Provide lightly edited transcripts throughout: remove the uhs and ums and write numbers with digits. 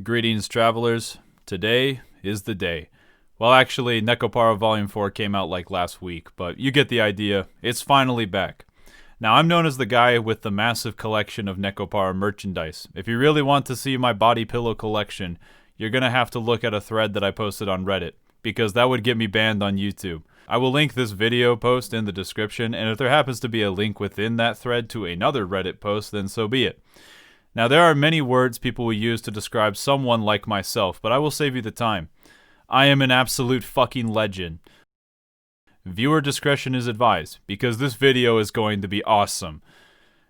Greetings, travelers. Today is the day. Well, actually, Nekopara Volume 4 came out like last week, but you get the idea. It's finally back. Now, I'm known as the guy with the massive collection of Nekopara merchandise. If you really want to see my body pillow collection, you're gonna have to look at a thread that I posted on Reddit, because that would get me banned on YouTube. I will link this video post in the description, and if there happens to be a link within that thread to another Reddit post, then so be it. Now, there are many words people will use to describe someone like myself, but I will save you the time. I am an absolute fucking legend. Viewer discretion is advised, because this video is going to be awesome.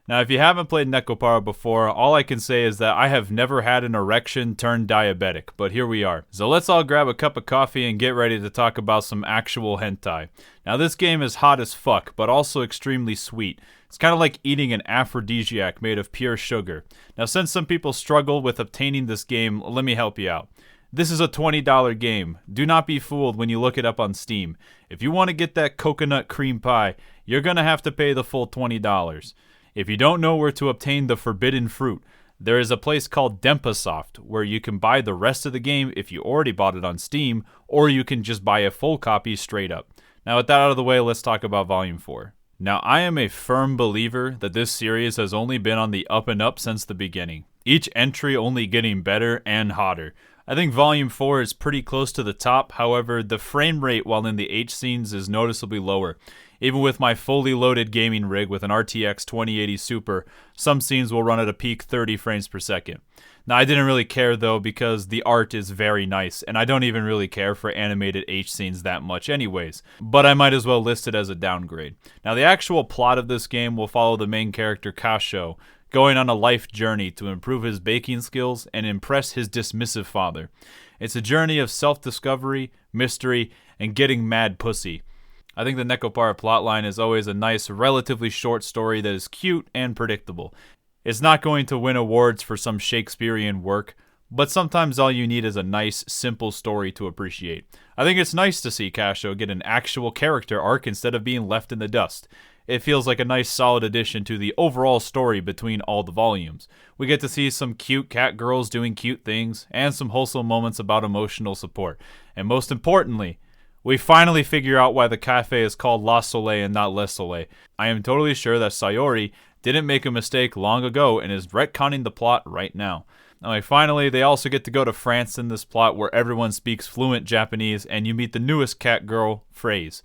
Now, if you haven't played Nekopara before, all I can say is that I have never had an erection turned diabetic, but here we are. So let's all grab a cup of coffee and get ready to talk about some actual hentai. Now, this game is hot as fuck, but also extremely sweet. It's kind of like eating an aphrodisiac made of pure sugar. Now, since some people struggle with obtaining this game, let me help you out. This is a $20 game. Do not be fooled when you look it up on Steam. If you want to get that coconut cream pie, you're going to have to pay the full $20. If you don't know where to obtain the forbidden fruit, there is a place called Denpasoft where you can buy the rest of the game if you already bought it on Steam, or you can just buy a full copy straight up. Now, with that out of the way, let's talk about Volume 4. Now, I am a firm believer that this series has only been on the up and up since the beginning. Each entry only getting better and hotter. I think Volume 4 is pretty close to the top, however, the frame rate while in the H scenes is noticeably lower. Even with my fully loaded gaming rig with an RTX 2080 Super, some scenes will run at a peak 30 frames per second. Now, I didn't really care though because the art is very nice, and I don't even really care for animated H scenes that much anyways, but I might as well list it as a downgrade. Now, the actual plot of this game will follow the main character Kasho, going on a life journey to improve his baking skills and impress his dismissive father. It's a journey of self-discovery, mystery, and getting mad pussy. I think the Nekopara plotline is always a nice, relatively short story that is cute and predictable. It's not going to win awards for some Shakespearean work, but sometimes all you need is a nice, simple story to appreciate. I think it's nice to see Kasho get an actual character arc instead of being left in the dust. It feels like a nice solid addition to the overall story between all the volumes. We get to see some cute cat girls doing cute things, and some wholesome moments about emotional support. And most importantly, we finally figure out why the cafe is called La Soleil and not Le Soleil. I am totally sure that Sayori didn't make a mistake long ago and is retconning the plot right now. Now, finally, they also get to go to France in this plot where everyone speaks fluent Japanese, and you meet the newest cat girl, Phrase,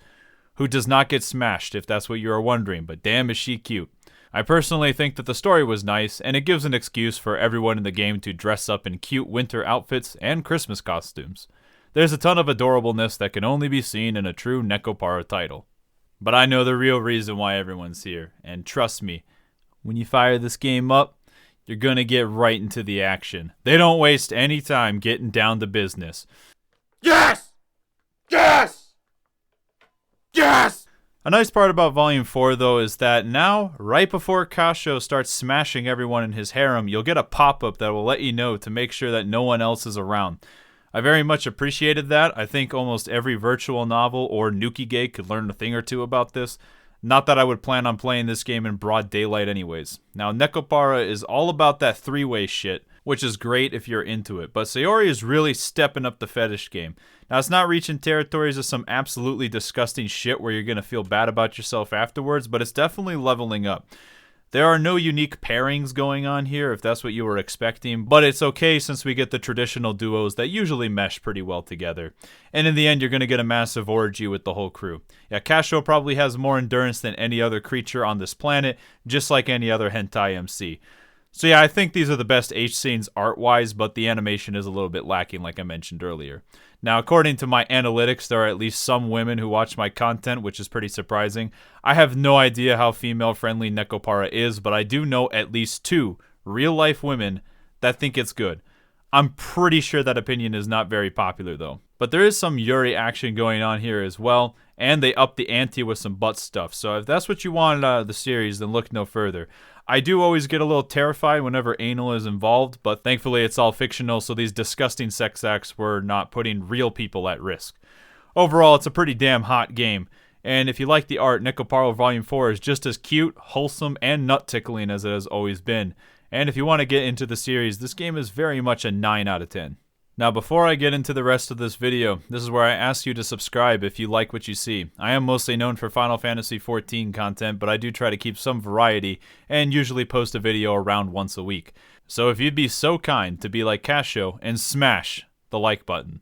who does not get smashed if that's what you are wondering, but damn is she cute. I personally think that the story was nice, and it gives an excuse for everyone in the game to dress up in cute winter outfits and Christmas costumes. There's a ton of adorableness that can only be seen in a true Nekopara title. But I know the real reason why everyone's here, and trust me, when you fire this game up, you're gonna get right into the action. They don't waste any time getting down to business. Yes! Yes! Yes! A nice part about Volume 4, though, is that now, right before Kasho starts smashing everyone in his harem, you'll get a pop-up that will let you know to make sure that no one else is around. I very much appreciated that. I think almost every virtual novel or Nukige could learn a thing or two about this. Not that I would plan on playing this game in broad daylight anyways. Now, Nekopara is all about that three-way shit, which is great if you're into it, but Sayori is really stepping up the fetish game. Now, it's not reaching territories of some absolutely disgusting shit where you're going to feel bad about yourself afterwards, but it's definitely leveling up. There are no unique pairings going on here, if that's what you were expecting, but it's okay since we get the traditional duos that usually mesh pretty well together. And in the end, you're going to get a massive orgy with the whole crew. Yeah, Kasho probably has more endurance than any other creature on this planet, just like any other hentai MC. So yeah, I think these are the best H scenes art-wise, but the animation is a little bit lacking like I mentioned earlier. Now, according to my analytics, there are at least some women who watch my content, which is pretty surprising. I have no idea how female-friendly Nekopara is, but I do know at least 2 real-life women that think it's good. I'm pretty sure that opinion is not very popular, though. But there is some Yuri action going on here as well, and they up the ante with some butt stuff. So if that's what you wanted out of the series, then look no further. I do always get a little terrified whenever anal is involved, but thankfully it's all fictional, so these disgusting sex acts were not putting real people at risk. Overall, it's a pretty damn hot game, and if you like the art, Nekopara Volume 4 is just as cute, wholesome, and nut-tickling as it has always been. And if you want to get into the series, this game is very much a 9 out of 10. Now before I get into the rest of this video, this is where I ask you to subscribe if you like what you see. I am mostly known for Final Fantasy XIV content, but I do try to keep some variety and usually post a video around once a week. So if you'd be so kind to be like Casio and smash the like button.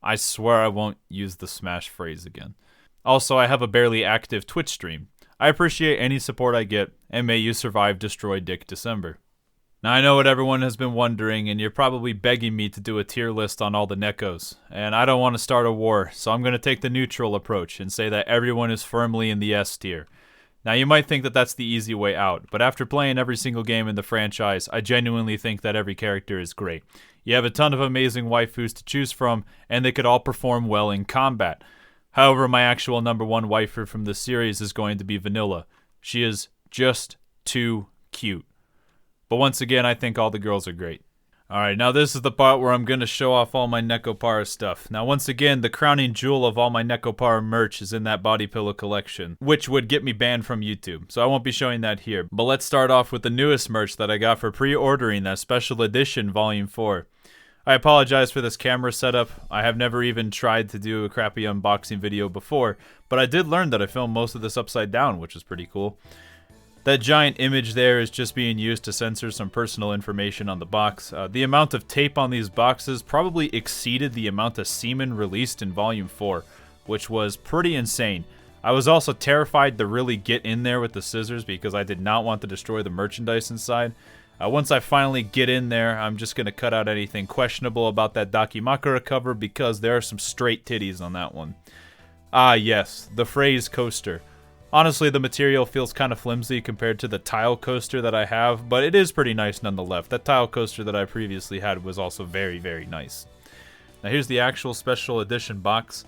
I swear I won't use the smash phrase again. Also, I have a barely active Twitch stream. I appreciate any support I get, and may you survive Destroy Dick December. Now I know what everyone has been wondering, and you're probably begging me to do a tier list on all the Nekos, and I don't want to start a war, so I'm going to take the neutral approach and say that everyone is firmly in the S tier. Now you might think that that's the easy way out, but after playing every single game in the franchise, I genuinely think that every character is great. You have a ton of amazing waifus to choose from, and they could all perform well in combat. However, my actual number one waifu from this series is going to be Vanilla. She is just too cute. But once again, I think all the girls are great. Alright, now this is the part where I'm going to show off all my Nekopara stuff. Now once again, the crowning jewel of all my Nekopara merch is in that body pillow collection, which would get me banned from YouTube, so I won't be showing that here. But let's start off with the newest merch that I got for pre-ordering that special edition Volume 4. I apologize for this camera setup. I have never even tried to do a crappy unboxing video before, but I did learn that I filmed most of this upside down, which is pretty cool. That giant image there is just being used to censor some personal information on the box. The amount of tape on these boxes probably exceeded the amount of semen released in Volume 4, which was pretty insane. I was also terrified to really get in there with the scissors because I did not want to destroy the merchandise inside. Once I finally get in there, I'm just going to cut out anything questionable about that Dakimakura cover because there are some straight titties on that one. Ah yes, the phrase coaster. Honestly, the material feels kind of flimsy compared to the tile coaster that I have, but it is pretty nice nonetheless. That tile coaster that I previously had was also very, very nice. Now here's the actual special edition box.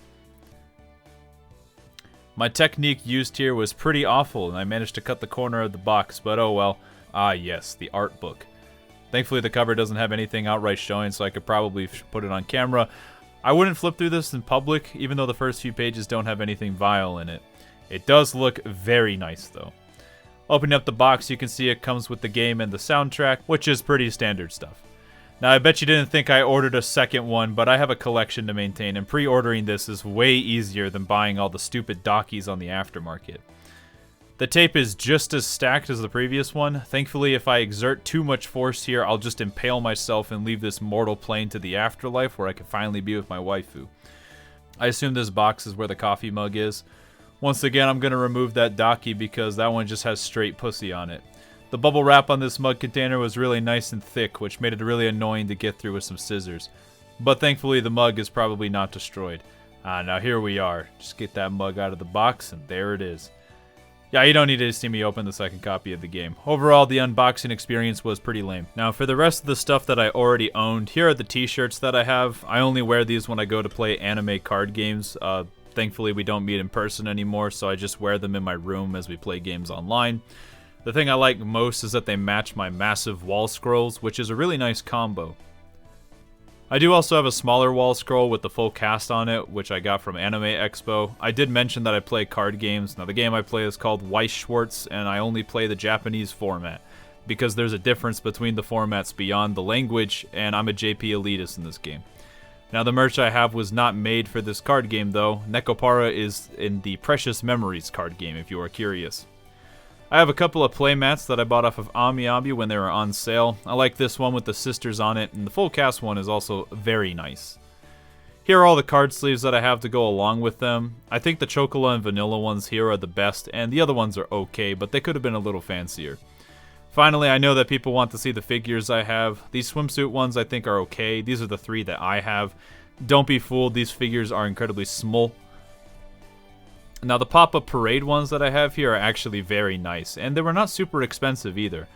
My technique used here was pretty awful, and I managed to cut the corner of the box, but oh well. Ah yes, the art book. Thankfully the cover doesn't have anything outright showing, so I could probably put it on camera. I wouldn't flip through this in public, even though the first few pages don't have anything vile in it. It does look very nice though. Opening up the box, you can see it comes with the game and the soundtrack, which is pretty standard stuff. Now I bet you didn't think I ordered a second one, but I have a collection to maintain, and pre-ordering this is way easier than buying all the stupid dockies on the aftermarket. The tape is just as stacked as the previous one. Thankfully, if I exert too much force here, I'll just impale myself and leave this mortal plane to the afterlife where I can finally be with my waifu. I assume this box is where the coffee mug is. Once again, I'm going to remove that docky because that one just has straight pussy on it. The bubble wrap on this mug container was really nice and thick, which made it really annoying to get through with some scissors. But thankfully, the mug is probably not destroyed. Now here we are. Just get that mug out of the box, and there it is. Yeah, you don't need to see me open the second copy of the game. Overall, the unboxing experience was pretty lame. Now, for the rest of the stuff that I already owned, here are the t-shirts that I have. I only wear these when I go to play anime card games. Thankfully, we don't meet in person anymore, so I just wear them in my room as we play games online. The thing I like most is that they match my massive wall scrolls, which is a really nice combo. I do also have a smaller wall scroll with the full cast on it, which I got from Anime Expo. I did mention that I play card games. Now, the game I play is called Weiss Schwartz, and I only play the Japanese format, because there's a difference between the formats beyond the language, and I'm a JP elitist in this game. Now, the merch I have was not made for this card game, though. Nekopara is in the Precious Memories card game, if you are curious. I have a couple of playmats that I bought off of AmiAbi when they were on sale. I like this one with the sisters on it, and the full cast one is also very nice. Here are all the card sleeves that I have to go along with them. I think the Chocola and Vanilla ones here are the best, and the other ones are okay, but they could have been a little fancier. Finally, I know that people want to see the figures I have. These swimsuit ones I think are okay. These are the three that I have. Don't be fooled, these figures are incredibly small. Now, the pop-up parade ones that I have here are actually very nice, and they were not super expensive either.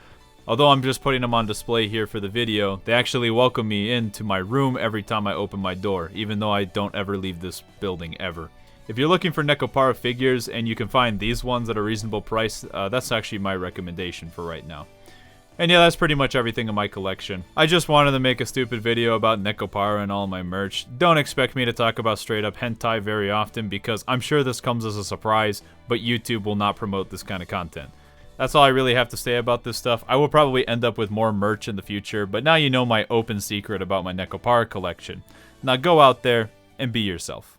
Although I'm just putting them on display here for the video, they actually welcome me into my room every time I open my door, even though I don't ever leave this building ever. If you're looking for Nekopara figures and you can find these ones at a reasonable price, that's actually my recommendation for right now. And yeah, that's pretty much everything in my collection. I just wanted to make a stupid video about Nekopara and all my merch. Don't expect me to talk about straight up hentai very often because I'm sure this comes as a surprise, but YouTube will not promote this kind of content. That's all I really have to say about this stuff. I will probably end up with more merch in the future, but now you know my open secret about my Nekopara collection. Now go out there and be yourself.